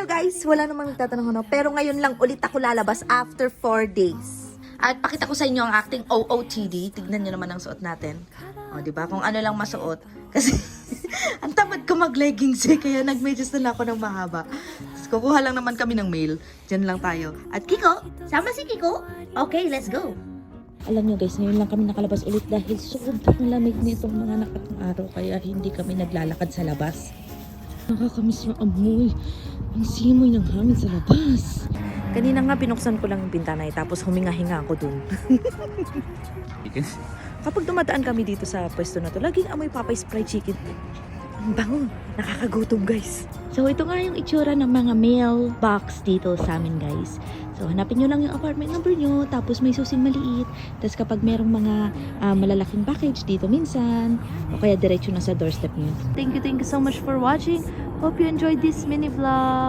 channel guys, wala namang nagtatanong ano, pero ngayon lang ulit ako lalabas after 4 days. At pakita ko sa inyo ang acting OOTD. Tignan nyo naman ang suot natin. O, diba? Kung ano lang masuot. Kasi, ang tamad ko mag-leggings eh, kaya nag-medyas na lang ako ng mahaba. Tapos, kukuha lang naman kami ng mail. Diyan lang tayo. At Kiko, sama si Kiko? Okay, let's go! Alam nyo guys, ngayon lang kami nakalabas ulit dahil sobrang lamig nitong mga nakatang araw, kaya hindi kami naglalakad sa labas. Nakakamiss yung amoy. Ang simoy ng hangin sa labas. Kanina nga binuksan ko lang yung bintana tapos huminga-hinga ako dun. Kapag dumadaan kami dito sa pwesto na to, laging amoy Popeyes fried chicken. Ang bango. Nakakagutom guys. So ito nga yung itsura ng mga mailbox dito sa amin guys. So hanapin nyo lang yung apartment number nyo, tapos may susing maliit. Tapos kapag merong mga malalaking package dito minsan, o kaya diretso na sa doorstep nyo. Thank you so much for watching. Hope you enjoyed this mini vlog.